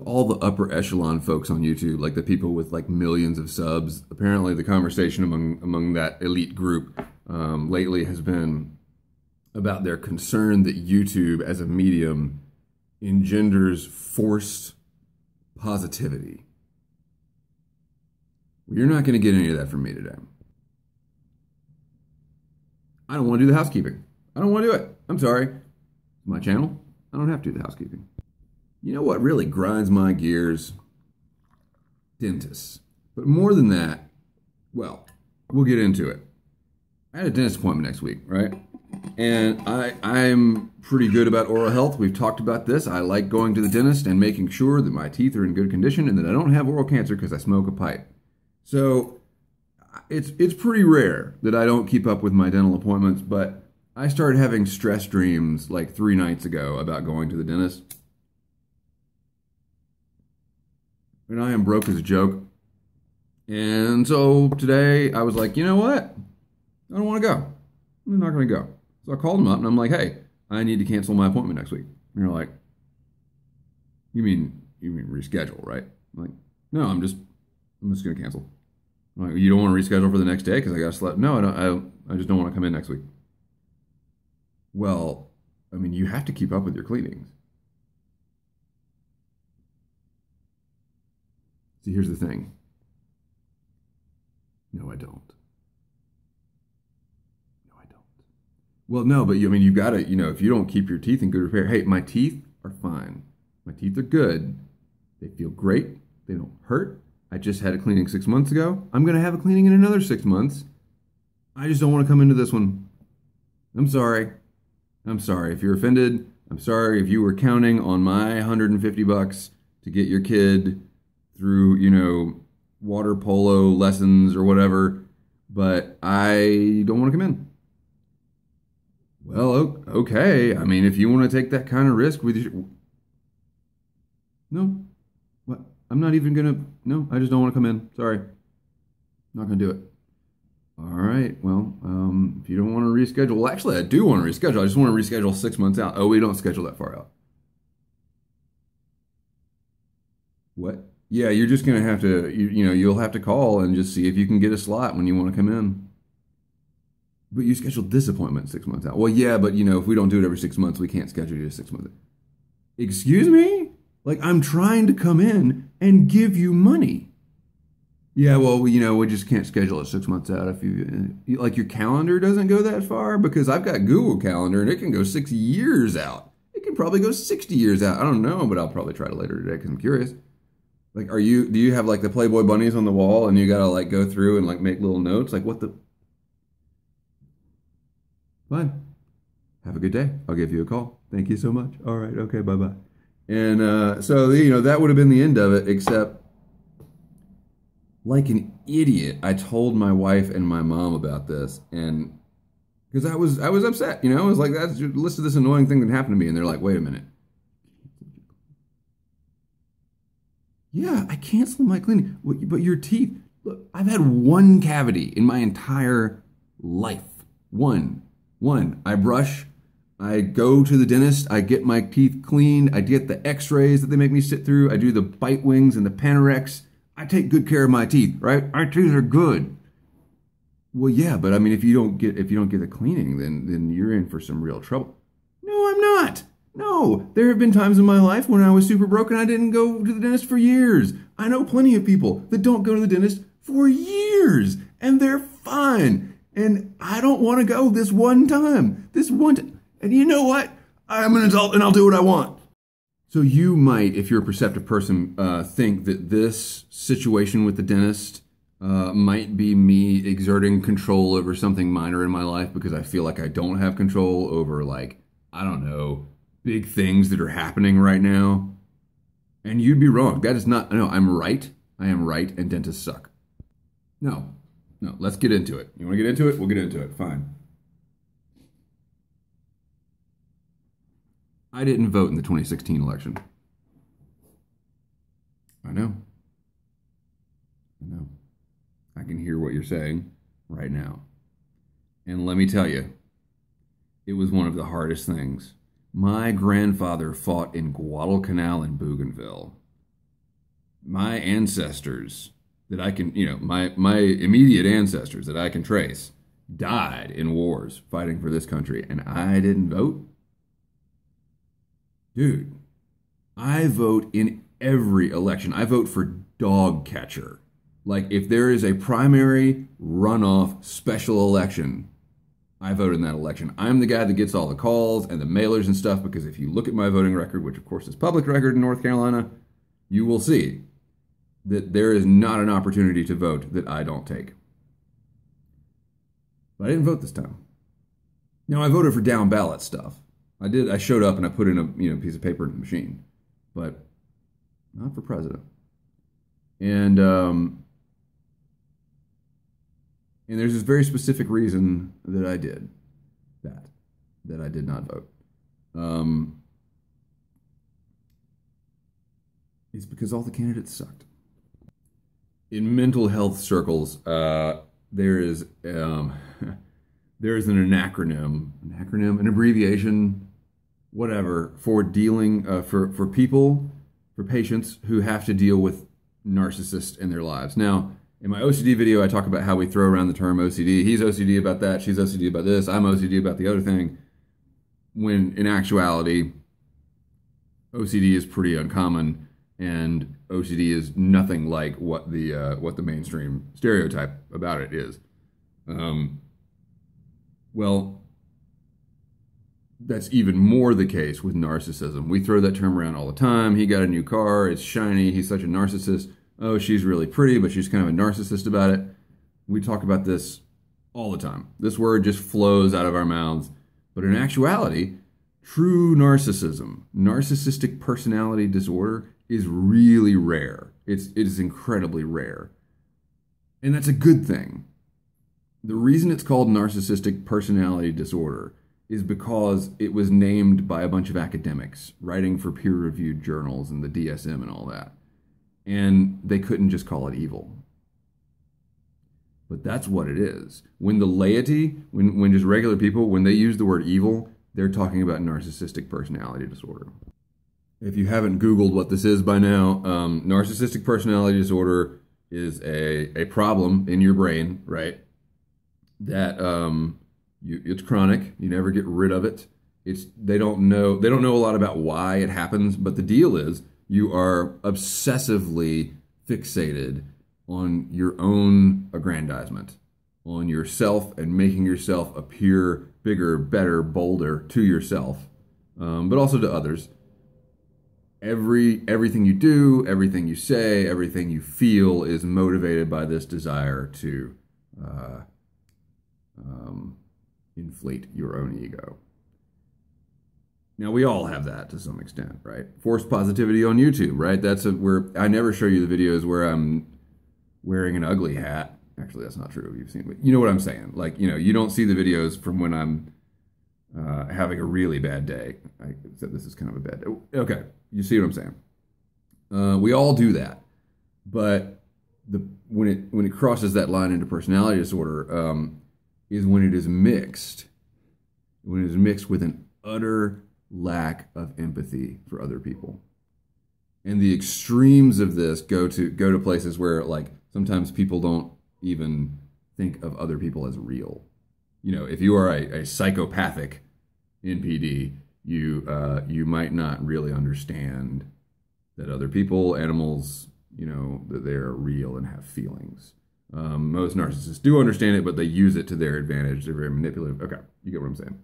All the upper echelon folks on YouTube, like the people with like millions of subs, apparently the conversation among that elite group lately has been about their concern that YouTube as a medium engenders forced positivity. You're not going to get any of that from me today. I don't want to do the housekeeping. I don't want to do it. I'm sorry. My channel, I don't have to do the housekeeping. You know what really grinds my gears? Dentists. But more than that, well, we'll get into it. I had a dentist appointment next week, right? And I'm pretty good about oral health. We've talked about this. I like going to the dentist and making sure that my teeth are in good condition and that I don't have oral cancer because I smoke a pipe. So it's pretty rare that I don't keep up with my dental appointments, but I started having stress dreams like 3 nights ago about going to the dentist. And I am broke as a joke. And so today I was like, you know what? I don't want to go. I'm not going to go. So I called him up and I'm like, hey, I need to cancel my appointment next week. And they're like, you mean reschedule, right? I'm like, no, I'm just going to cancel. I'm like, you don't want to reschedule for the next day because I got to sleep? No, I just don't want to come in next week. Well, I mean, you have to keep up with your cleanings. See, here's the thing. No, I don't. No, I don't. Well, no, but you got to, if you don't keep your teeth in good repair, hey, my teeth are fine. My teeth are good. They feel great. They don't hurt. I just had a cleaning 6 months ago. I'm going to have a cleaning in another 6 months. I just don't want to come into this one. I'm sorry. I'm sorry if you're offended. I'm sorry if you were counting on my $150 to get your kid through, water polo lessons or whatever, but I don't want to come in. Well, okay. I mean, if you want to take that kind of risk with your... No. What? I'm not even going to... No, I just don't want to come in. Sorry. Not going to do it. All right. Well, if you don't want to reschedule... Well, actually, I do want to reschedule. I just want to reschedule 6 months out. Oh, we don't schedule that far out. What? Yeah, you're just going to have to, you'll have to call and just see if you can get a slot when you want to come in. But you scheduled this appointment 6 months out. Well, yeah, but, if we don't do it every 6 months, we can't schedule you 6 months. Excuse me? Like, I'm trying to come in and give you money. Yeah, well, we just can't schedule it 6 months out if like, your calendar doesn't go that far, because I've got Google Calendar and it can go 6 years out. It can probably go 60 years out. I don't know, but I'll probably try it later today because I'm curious. Like, do you have like the Playboy bunnies on the wall and you gotta like go through and like make little notes? Like, what the? Fine. Have a good day. I'll give you a call. Thank you so much. All right. Okay. Bye-bye. And so, that would have been the end of it, except like an idiot, I told my wife and my mom about this, and because I was upset, I was like, listen to this annoying thing that happened to me, and they're like, wait a minute. Yeah, I canceled my cleaning. But your teeth, look, I've had one cavity in my entire life. One. I brush, I go to the dentist, I get my teeth cleaned, I get the x-rays that they make me sit through, I do the bite wings and the Panorex. I take good care of my teeth, right? My teeth are good. Well, yeah, but I mean, if you don't get the cleaning, then you're in for some real trouble. No, I'm not. No, there have been times in my life when I was super broke and I didn't go to the dentist for years. I know plenty of people that don't go to the dentist for years and they're fine. And I don't want to go this one time. And you know what? I'm an adult and I'll do what I want. So you might, if you're a perceptive person, think that this situation with the dentist might be me exerting control over something minor in my life because I feel like I don't have control over, like, I don't know, big things that are happening right now. And you'd be wrong. That is not, no, I'm right. I am right, and dentists suck. No, let's get into it. You want to get into it? We'll get into it. Fine. I didn't vote in the 2016 election. I know. I can hear what you're saying right now. And let me tell you, it was one of the hardest things. My grandfather fought in Guadalcanal in Bougainville. my ancestors that I can, my immediate ancestors that I can trace died in wars fighting for this country, and I didn't vote? Dude, I vote in every election. I vote for dog catcher. Like, if there is a primary, runoff, special election, I vote in that election. I'm the guy that gets all the calls and the mailers and stuff, because if you look at my voting record, which of course is public record in North Carolina, you will see that there is not an opportunity to vote that I don't take. But I didn't vote this time. Now, I voted for down ballot stuff. I did. I showed up and I put in a piece of paper in the machine, but not for president. And there's this very specific reason that I did that I did not vote. It's because all the candidates sucked. In mental health circles, there is an acronym, an abbreviation, whatever, for dealing for people, for patients who have to deal with narcissists in their lives. Now, in my OCD video, I talk about how we throw around the term OCD. He's OCD about that. She's OCD about this. I'm OCD about the other thing. When in actuality, OCD is pretty uncommon, and OCD is nothing like what the mainstream stereotype about it is. Well, that's even more the case with narcissism. We throw that term around all the time. He got a new car. It's shiny. He's such a narcissist. Oh, she's really pretty, but she's kind of a narcissist about it. We talk about this all the time. This word just flows out of our mouths. But in actuality, true narcissism, narcissistic personality disorder, is really rare. It is incredibly rare. And that's a good thing. The reason it's called narcissistic personality disorder is because it was named by a bunch of academics writing for peer-reviewed journals and the DSM and all that. And they couldn't just call it evil. But that's what it is. When the laity, when just regular people, when they use the word evil, they're talking about narcissistic personality disorder. If you haven't Googled what this is by now, narcissistic personality disorder is a problem in your brain, right? That it's chronic. You never get rid of it. They don't know a lot about why it happens, but the deal is you are obsessively fixated on your own aggrandizement, on yourself and making yourself appear bigger, better, bolder to yourself, but also to others. Everything you do, everything you say, everything you feel is motivated by this desire to inflate your own ego. Now, we all have that to some extent, right? Forced positivity on YouTube, right? That's where I never show you the videos where I'm wearing an ugly hat. Actually, that's not true. You've seen, but you know what I'm saying. Like, you don't see the videos from when I'm having a really bad day. I said this is kind of a bad day. Okay, you see what I'm saying. We all do that, but when it crosses that line into personality disorder, is when it is mixed with an utter lack of empathy for other people. And the extremes of this go to places where, like, sometimes people don't even think of other people as real. If you are a psychopathic NPD, you might not really understand that other people, animals, that they're real and have feelings. Most narcissists do understand it, but they use it to their advantage. They're very manipulative. Okay, you get what I'm saying.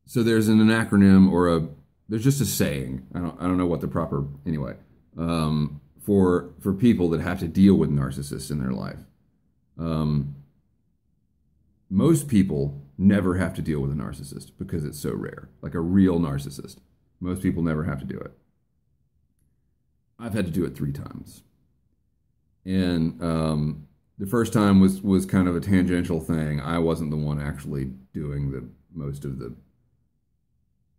So there's an acronym there's just a saying. I don't know what the proper, anyway, for people that have to deal with narcissists in their life. Most people never have to deal with a narcissist because it's so rare, like a real narcissist. Most people never have to do it. I've had to do it 3 times. And the first time was kind of a tangential thing. I wasn't the one actually doing the most of the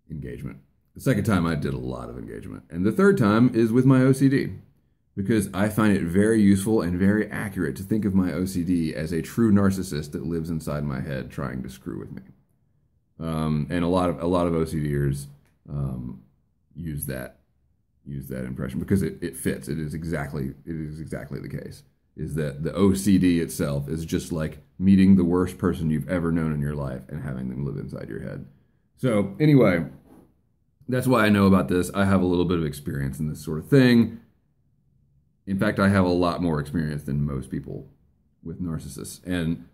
engagement. The second time I did a lot of engagement. And the third time is with my OCD, because I find it very useful and very accurate to think of my OCD as a true narcissist that lives inside my head trying to screw with me. And a lot of OCDers use that use that impression because it fits. It is exactly the case. Is that the OCD itself is just like meeting the worst person you've ever known in your life and having them live inside your head. So anyway, that's why I know about this. I have a little bit of experience in this sort of thing. In fact, I have a lot more experience than most people with narcissists. And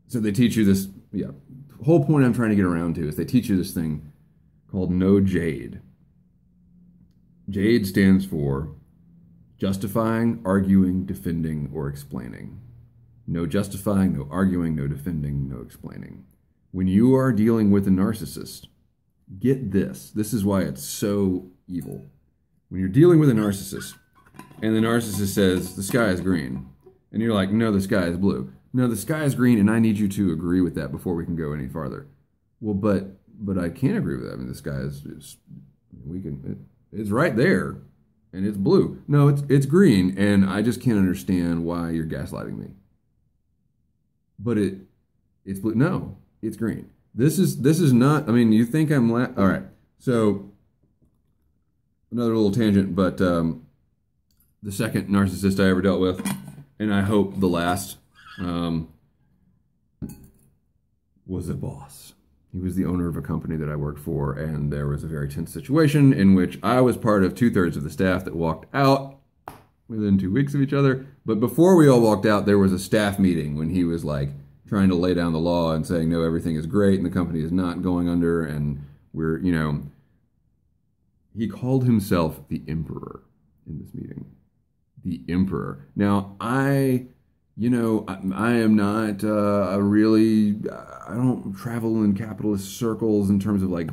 so they teach you this. Yeah, the whole point I'm trying to get around to is they teach you this thing called no jade. Jade stands for justifying, arguing, defending, or explaining. No justifying, no arguing, no defending, no explaining. When you are dealing with a narcissist, get this. This is why it's so evil. When you're dealing with a narcissist, and the narcissist says, the sky is green, and you're like, no, the sky is blue. No, the sky is green, and I need you to agree with that before we can go any farther. Well, but I can't agree with that. I mean, the sky it's right there, and it's blue. No, it's green, and I just can't understand why you're gaslighting me. But it's blue. No, it's green. This is not. I mean, you think I'm all right? So another little tangent, but the second narcissist I ever dealt with, and I hope the last, was a boss. He was the owner of a company that I worked for, and there was a very tense situation in which I was part of 2/3 of the staff that walked out within 2 weeks of each other. But before we all walked out, there was a staff meeting when he was like trying to lay down the law and saying, no, everything is great and the company is not going under, and we're, he called himself the emperor in this meeting. The emperor. Now, I am not I don't travel in capitalist circles in terms of like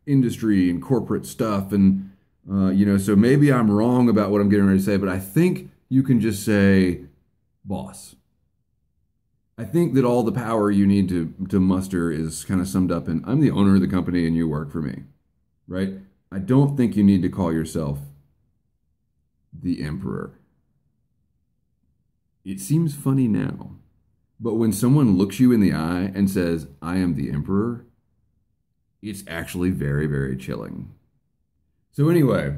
industry and corporate stuff. And, so maybe I'm wrong about what I'm getting ready to say, but I think you can just say boss. I think that all the power you need to muster is kind of summed up in I'm the owner of the company and you work for me, right? I don't think you need to call yourself the emperor. It seems funny now, but when someone looks you in the eye and says, I am the emperor, it's actually very, very chilling. So anyway,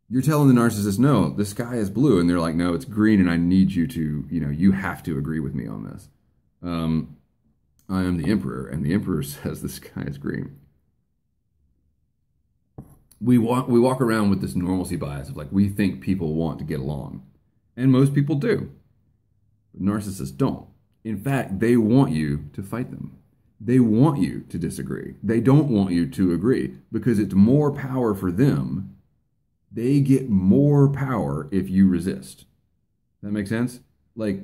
you're telling the narcissist, no, the sky is blue. And they're like, no, it's green. And I need you to, you have to agree with me on this. I am the emperor. And the emperor says the sky is green. We walk around with this normalcy bias of like, we think people want to get along. And most people do. But narcissists don't. In fact, they want you to fight them. They want you to disagree. They don't want you to agree because it's more power for them. They get more power if you resist. That makes sense? Like,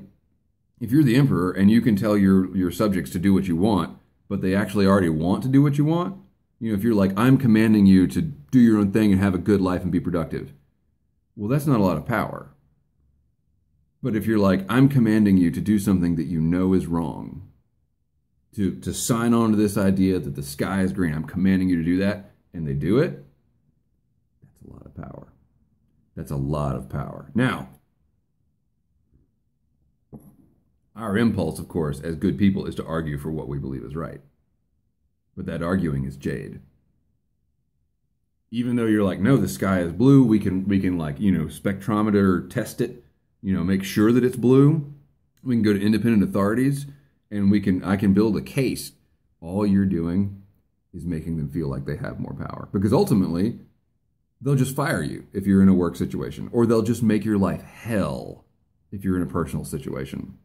if you're the emperor and you can tell your subjects to do what you want, but they actually already want to do what you want, if you're like, I'm commanding you to do your own thing and have a good life and be productive, well, that's not a lot of power. But if you're like, I'm commanding you to do something that you know is wrong, to sign on to this idea that the sky is green, I'm commanding you to do that, and they do it, that's a lot of power. That's a lot of power. Now, our impulse, of course, as good people, is to argue for what we believe is right. But that arguing is jade. Even though you're like, no, the sky is blue, we can like, spectrometer test it, make sure that it's blue. We can go to independent authorities and I can build a case. All you're doing is making them feel like they have more power. Because ultimately, they'll just fire you if you're in a work situation, or they'll just make your life hell if you're in a personal situation.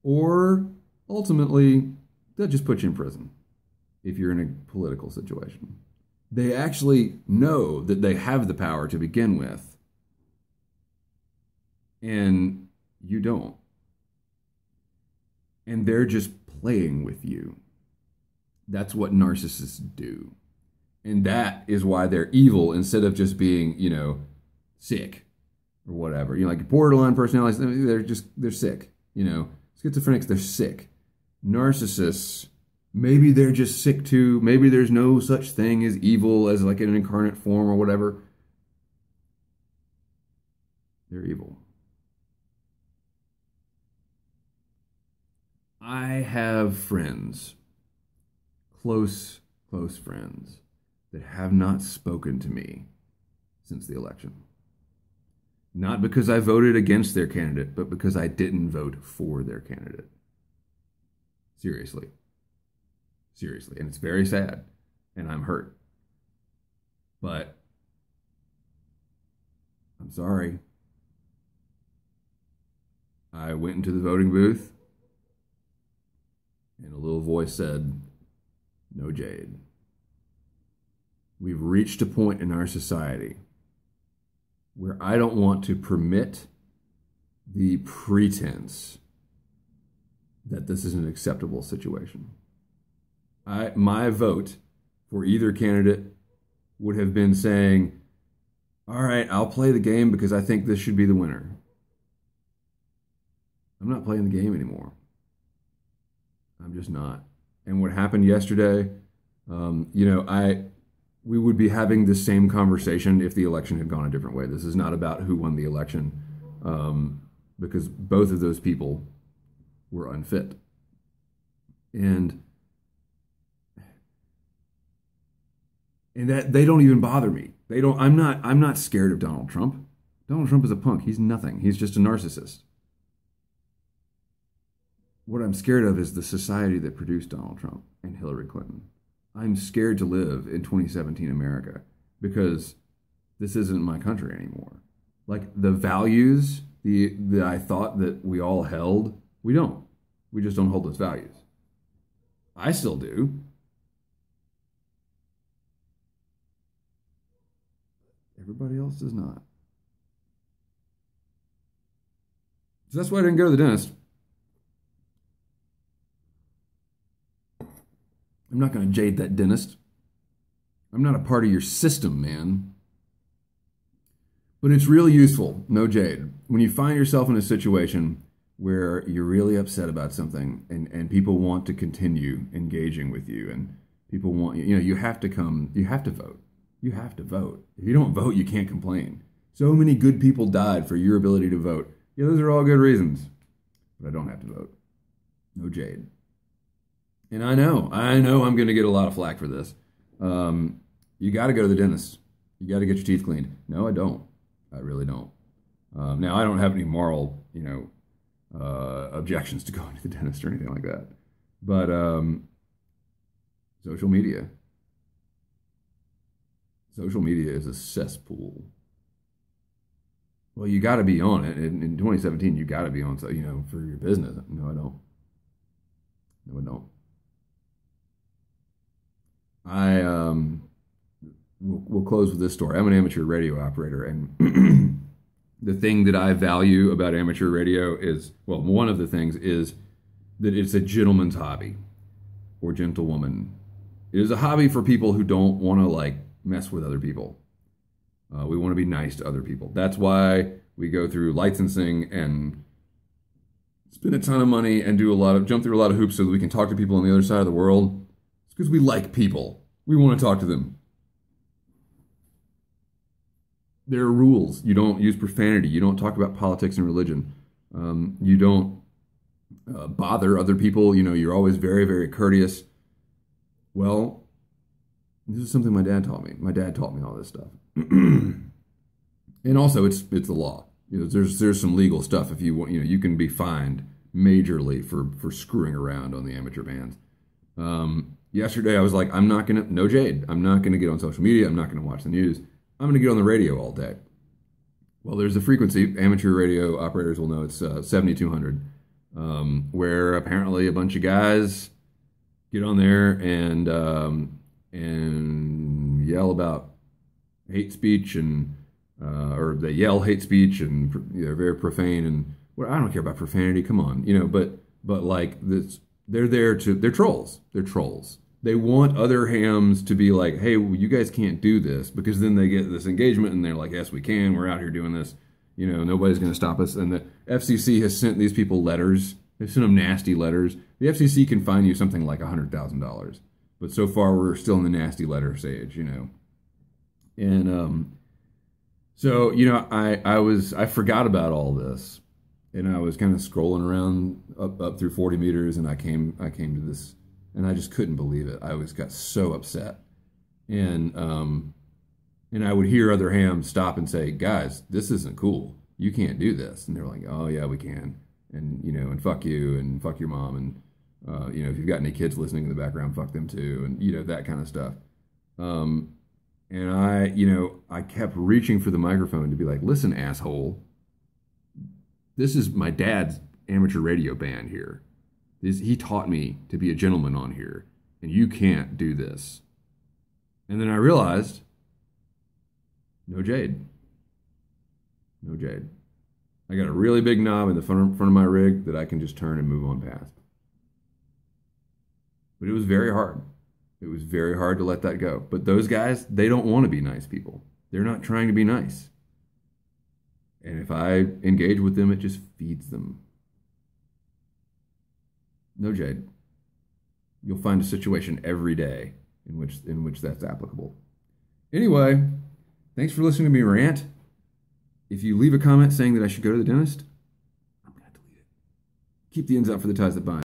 Or ultimately, they'll just put you in prison if you're in a political situation. They actually know that they have the power to begin with, and you don't. And they're just playing with you. That's what narcissists do. And that is why they're evil instead of just being, sick or whatever. Like borderline personalities, they're sick. Schizophrenics, they're sick. Narcissists, maybe they're just sick too. Maybe there's no such thing as evil as like in an incarnate form or whatever. They're evil. I have friends, close friends, that have not spoken to me since the election. Not because I voted against their candidate, but because I didn't vote for their candidate. Seriously. Seriously. And it's very sad. And I'm hurt. But I'm sorry. I went into the voting booth and a little voice said, "No, Jade. We've reached a point in our society where I don't want to permit the pretense that this is an acceptable situation. My vote for either candidate would have been saying, all right, I'll play the game because I think this should be the winner. I'm not playing the game anymore. I'm just not. And what happened yesterday, we would be having the same conversation if the election had gone a different way. This is not about who won the election, because both of those people were unfit. And that they don't even bother me. I'm not scared of Donald Trump. Donald Trump is a punk. He's nothing. He's just a narcissist. What I'm scared of is the society that produced Donald Trump and Hillary Clinton. I'm scared to live in 2017 America because this isn't my country anymore. Like the values that I thought that we all held, we don't. We just don't hold those values. I still do. Everybody else does not. So that's why I didn't go to the dentist. I'm not going to jade that dentist. I'm not a part of your system, man. But it's really useful, no jade, when you find yourself in a situation where you're really upset about something and people want to continue engaging with you and people want, you have to vote. You have to vote. If you don't vote, you can't complain. So many good people died for your ability to vote. Yeah, those are all good reasons. But I don't have to vote. No jade. And I know I'm going to get a lot of flack for this. You got to go to the dentist. You got to get your teeth cleaned. No, I don't. I really don't. Now, I don't have any moral, objections to going to the dentist or anything like that. But social media is a cesspool. Well, you got to be on it. In 2017, you got to be on, for your business. No, I don't. No, I don't. We'll close with this story. I'm an amateur radio operator, and the thing that I value about amateur radio is, well, one of the things is that it's a gentleman's hobby, or gentlewoman. It is a hobby for people who don't want to mess with other people. We want to be nice to other people. That's why we go through licensing and spend a ton of money and jump through a lot of hoops so that we can talk to people on the other side of the world. It's because we like people. We want to talk to them. There are rules. You don't use profanity. You don't talk about politics and religion. You don't bother other people. You're always very, very courteous. Well, this is something my dad taught me. My dad taught me all this stuff. And also, it's the law. There's some legal stuff. If you want, you can be fined majorly for screwing around on the amateur bands. Yesterday, I was like, no jade. I'm not going to get on social media. I'm not going to watch the news. I'm going to get on the radio all day. Well, there's a frequency. Amateur radio operators will know it's 7200, where apparently a bunch of guys get on there and yell about hate speech or they yell hate speech and they're very profane and well, I don't care about profanity. Come on, but like this. They're trolls. They're trolls. They want other hams to be like, hey, well, you guys can't do this, because then they get this engagement and they're like, yes, we can. We're out here doing this. Nobody's going to stop us. And the FCC has sent these people letters. They've sent them nasty letters. The FCC can fine you something like $100,000. But so far, we're still in the nasty letter stage, And so, I forgot about all this. And I was kind of scrolling around up through 40 meters, and I came to this, and I just couldn't believe it. I got so upset. And I would hear other hams stop and say, "Guys, this isn't cool. You can't do this." And they're like, "Oh yeah, we can." And and fuck you and fuck your mom and if you've got any kids listening in the background, fuck them too, and that kind of stuff. Um, and I kept reaching for the microphone to be like, "Listen, asshole, this is my dad's amateur radio band here. He taught me to be a gentleman on here, and you can't do this." And then I realized, no Jade. No Jade. I got a really big knob in the front of my rig that I can just turn and move on past. But it was very hard. It was very hard to let that go. But those guys, they don't want to be nice people. They're not trying to be nice. And if I engage with them, it just feeds them. No, Jade. You'll find a situation every day in which that's applicable. Anyway, thanks for listening to me rant. If you leave a comment saying that I should go to the dentist, I'm going to delete it. Keep the ends out for the ties that bind.